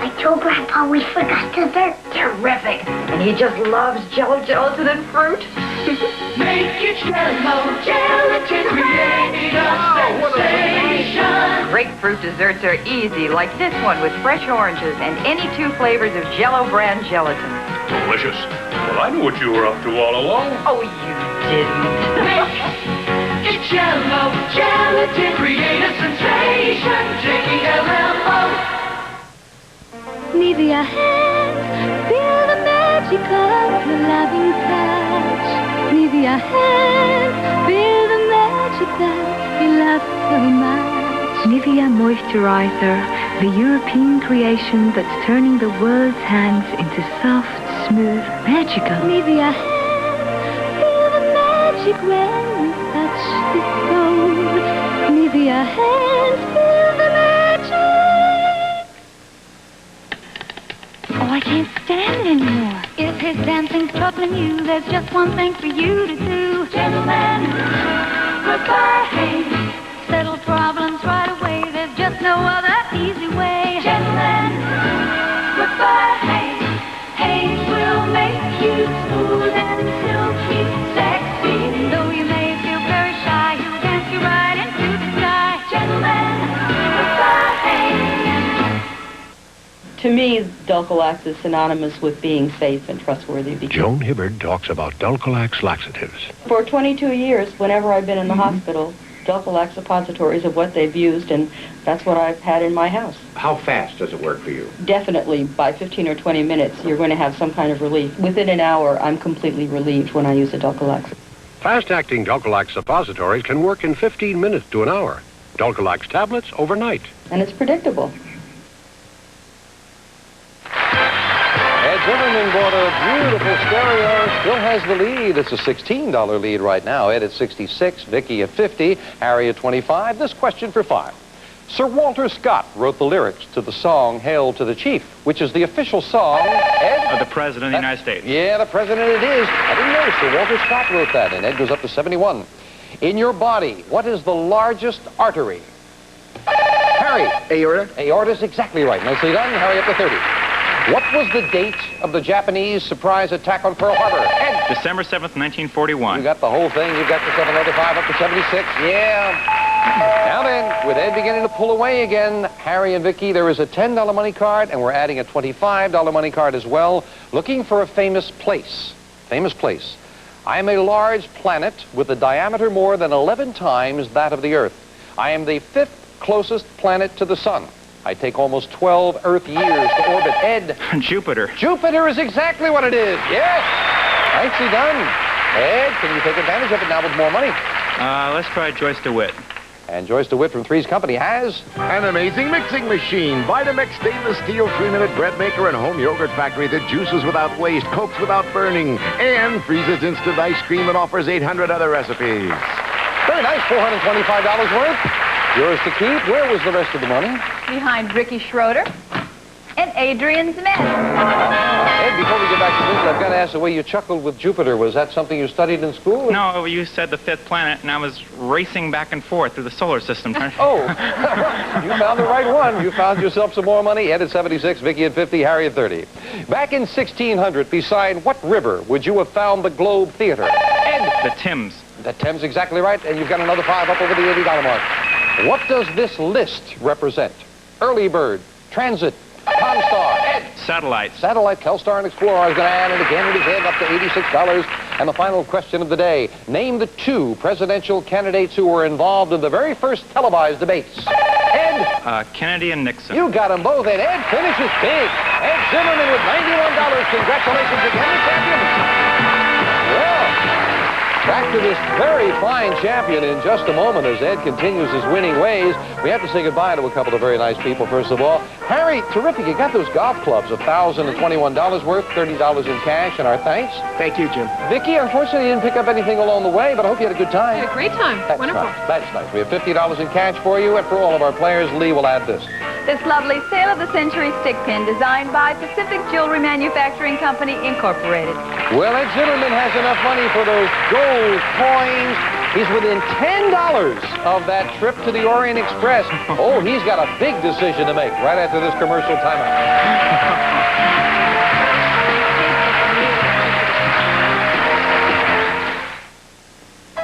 I told Grandpa we forgot dessert. Terrific. And he just loves Jello, gelatin, and fruit. Make it Jello, gelatin, create a sensation. Grapefruit desserts are easy, like this one with fresh oranges and any 2 flavors of Jello brand gelatin. Delicious. Well, I knew what you were up to all along. Oh, you didn't. Make it Jello, gelatin, create a sensation. J-E-L-L-O. Nivea hands, feel the magic of your loving touch. Nivea hands, feel the magic that you love so much. Nivea Moisturizer, the European creation that's turning the world's hands into soft, smooth, magical. Nivea hands, feel the magic when you touch the gold. Nivea hands, feel the magic. Oh, I can't stand it anymore. If his dancing's troubling you, there's just one thing for you to do. Gentlemen, goodbye, hey. Settle problems right away, there's just no other easy way. Gentlemen, goodbye, hey. Hayes will make you smooth and silky, sexy. Though you may feel very shy, he'll dance you right into the sky. Gentlemen, goodbye, hey. To me, Dulcolax is synonymous with being safe and trustworthy. Joan Hibbard talks about Dulcolax laxatives. For 22 years, whenever I've been in the hospital, Dulcolax suppositories are what they've used, and that's what I've had in my house. How fast does it work for you? Definitely, by 15 or 20 minutes, you're going to have some kind of relief. Within an hour, I'm completely relieved when I use a Dulcolax. Fast-acting Dulcolax suppositories can work in 15 minutes to an hour. Dulcolax tablets overnight. And it's predictable. Ed Zimmerman bought a beautiful stereo, still has the lead. It's a $16 lead right now. Ed at 66, Vicki at 50, Harry at 25. This question for 5. Sir Walter Scott wrote the lyrics to the song Hail to the Chief, which is the official song, Ed? Of the President of the United States. Yeah, the President it is. I didn't know Sir Walter Scott wrote that, and Ed goes up to 71. In your body, what is the largest artery? Harry. Aorta? Aorta is exactly right. Nicely done. Harry up to 30. What was the date of the Japanese surprise attack on Pearl Harbor? Ed. December 7th, 1941. You got the whole thing. You've got yourself another 5 up to 76. Yeah. Now then, with Ed beginning to pull away again, Harry and Vicki, there is a $10 money card, and we're adding a $25 money card as well, looking for a famous place. Famous place. I am a large planet with a diameter more than 11 times that of the Earth. I am the 5th closest planet to the sun. I take almost 12 Earth years to orbit. Ed. Jupiter. Jupiter is exactly what it is. Yes. Nicely done. Ed, can you take advantage of it now with more money? Let's try Joyce DeWitt. And Joyce DeWitt from Three's Company has an amazing mixing machine. Vitamix stainless steel 3-minute bread maker and home yogurt factory that juices without waste, cokes without burning, and freezes instant ice cream and offers 800 other recipes. Very nice, $425 worth. Yours to keep. Where was the rest of the money? Behind Ricky Schroeder and Adrian's men. Ed, before we get back to this, I've got to ask, the way you chuckled with Jupiter, was that something you studied in school? No, you said the 5th planet, and I was racing back and forth through the solar system. Oh, you found the right one. You found yourself some more money. Ed at 76, Vicki at 50, Harry at 30. Back in 1600, beside what river would you have found the Globe Theater? Ed. The Thames. The Thames, exactly right, and you've got another 5 up over the $80 mark. What does this list represent? Early Bird, Transit, Comstar, Ed. Satellites. Satellite, Telstar, and Explorer. I was going to add it again and again, up to $86. And the final question of the day. Name the 2 presidential candidates who were involved in the very first televised debates. Ed. Kennedy and Nixon. You got them both, and Ed finishes big. Ed Zimmerman with $91. Congratulations again, the champion. Back to this very fine champion in just a moment as Ed continues his winning ways. We have to say goodbye to a couple of very nice people, first of all. Harry, terrific. You got those golf clubs, $1,021 worth, $30 in cash, and our thanks. Thank you, Jim. Vicki, unfortunately, you didn't pick up anything along the way, but I hope you had a good time. I had a great time. That's Wonderful. Nice. That's nice. We have $50 in cash for you, and for all of our players, Lee will add this. This lovely Sale of the Century stick pin designed by Pacific Jewelry Manufacturing Company, Incorporated. Well, Ed Zimmerman has enough money for those gold coins He's within $10 of that trip to the Orient Express. Oh, he's got a big decision to make right after this commercial timeout.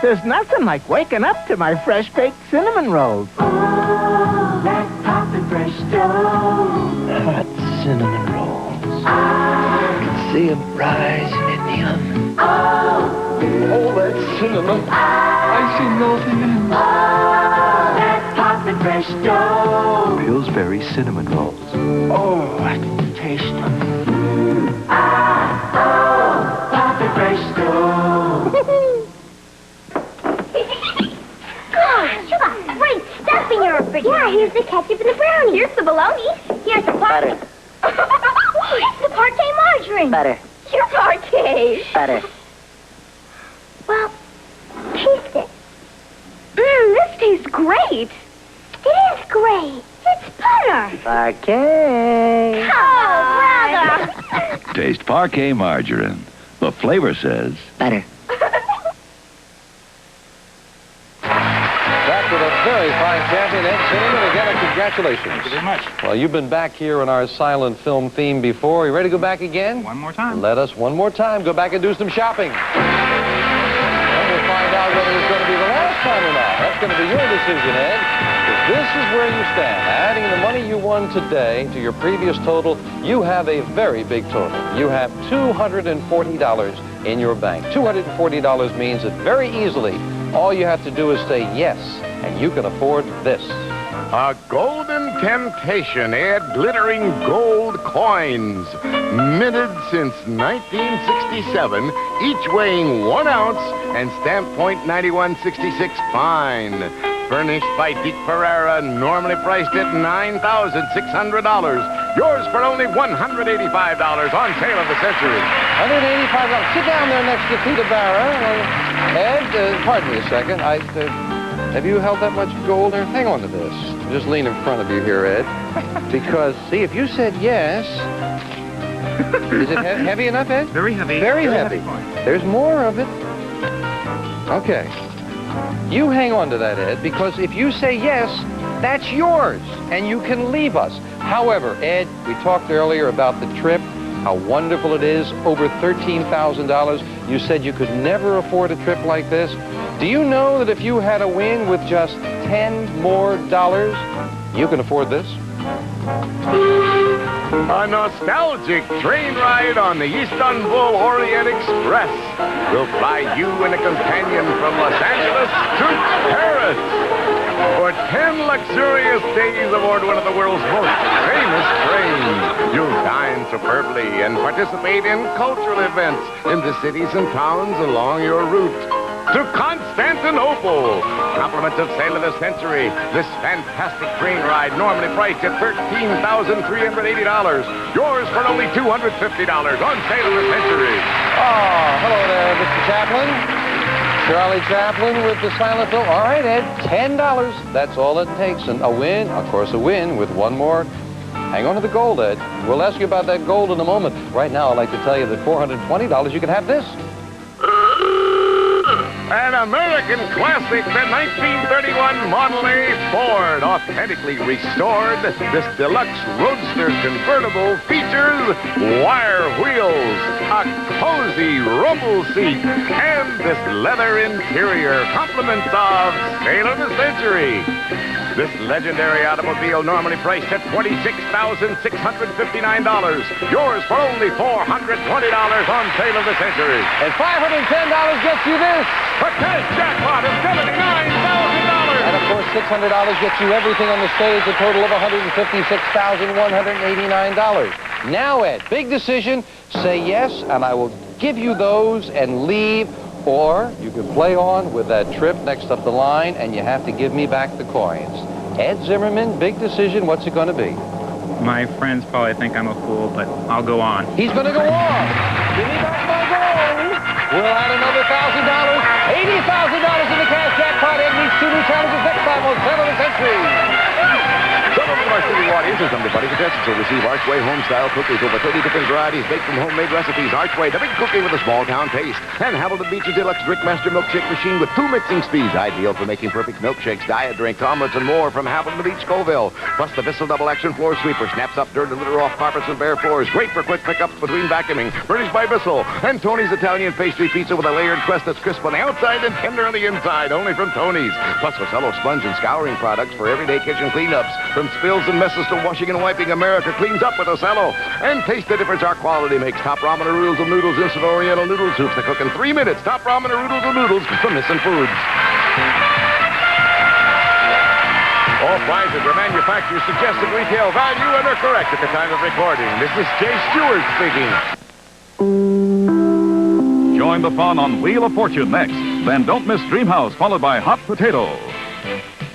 There's nothing like waking up to my fresh-baked cinnamon rolls. Oh, that poppin' fresh dough. Hot cinnamon rolls. I can see them rising in the oven. Oh, that cinnamon. I see nothing in them. oh, that poppin' fresh dough. Pillsbury cinnamon rolls. Oh, I can taste them. Oh, poppin' fresh dough. Gosh, you got great stuff in your refrigerator. Yeah, here's the ketchup and the brownie. Here's the bologna. Here's the butter. It's the parquet margarine. Butter. Your parquet. Butter. Well, taste it. This tastes great. It is great. It's butter. Parquet. Oh, brother. Taste parquet margarine. The flavor says... Butter. Back with a very fine champion, Ed Cinnamon. Again, and congratulations. Thank you very much. Well, you've been back here in our silent film theme before. You ready to go back again? One more time. Let us one more time go back and do some shopping. And we'll find out whether it's going to be the last time or not. That's going to be your decision, Ed. If this is where you stand, adding the money you won today to your previous total, you have a very big total. You have $240 in your bank. $240 means that very easily, all you have to do is say yes, and you can afford this. A golden temptation, Ed. Glittering gold coins. Minted since 1967, each weighing 1 ounce and stamped .9166 fine. Furnished by Dick Pereira, normally priced at $9,600. Yours for only $185 on sale of the century. $185. Sit down there next to Peter Barra. Ed, pardon me a second. Have you held that much gold there? Hang on to this. Just lean in front of you here, Ed. Because, see, if you said yes... Is it heavy enough, Ed? Very heavy. Very heavy. There's more of it. Okay. You hang on to that, Ed, because if you say yes, that's yours, and you can leave us. However, Ed, we talked earlier about the trip, how wonderful it is, over $13,000. You said you could never afford a trip like this. Do you know that if you had a win with just $10 more, you can afford this? A nostalgic train ride on the Istanbul Orient Express will fly you and a companion from Los Angeles to Paris. For 10 luxurious days aboard one of the world's most famous trains, you'll dine superbly and participate in cultural events in the cities and towns along your route. To Constantinople, compliments of Sale of the Century. This fantastic train ride, normally priced at $13,380. Yours for only $250 on Sale of the Century. Oh, hello there, Mr. Chaplin. Charlie Chaplin with the silent film. All right, Ed, $10. That's all it takes. And a win, of course, a win with one more. Hang on to the gold, Ed. We'll ask you about that gold in a moment. Right now, I'd like to tell you that $420, you can have this. An American classic, the 1931 Model A Ford, authentically restored. This deluxe roadster convertible features wire wheels, a cozy rumble seat, and this leather interior, compliments of Sale of the Century. This legendary automobile normally priced at $26,659. Yours for only $420 on Sale of the Century. And $510 gets you this. A cash jackpot of $79,000. And of course, $600 gets you everything on the stage, a total of $156,189. Now, Ed, big decision. Say yes, and I will give you those and leave. Or you can play on with that trip next up the line, and you have to give me back the coins. Ed Zimmerman, big decision. What's it going to be? My friends probably think I'm a fool, but I'll go on. He's going to go on. Give me back my gold. We'll add another $1,000. $80,000 in the cash jackpot. Ed meets two new challenges next time on Sale of the Century. Some of the our City Watties and some departing contestants will receive Archway home-style cookies. Over 30 different varieties baked from homemade recipes. Archway, the big cookie with a small-town taste. And Hamilton Beach's Deluxe Drinkmaster Milkshake Machine with 2 mixing speeds. Ideal for making perfect milkshakes, diet drinks, omelets, and more from Hamilton Beach, Scoville. Plus the Bissell Double Action Floor Sweeper snaps up dirt and litter off carpets and bare floors. Great for quick pickups between vacuuming. Furnished by Bissell. And Tony's Italian Pastry Pizza with a layered crust that's crisp on the outside and tender on the inside. Only from Tony's. Plus Ocello sponge and scouring products for everyday kitchen cleanups. From spills and messes to washing and wiping, America cleans up with Ocello. And taste the difference our quality makes. Top ramen or noodles of noodles, instant oriental noodle soups that cook in 3 minutes. Top ramen or noodles of noodles from Missing Foods. All prices are manufacturer's suggested retail value and are correct at the time of recording. This is Jay Stewart speaking. Join the fun on Wheel of Fortune next. Then don't miss Dreamhouse, followed by Hot Potato.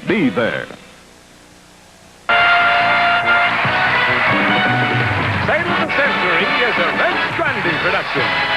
Be there. Sail of the Century is a Red Stranding production.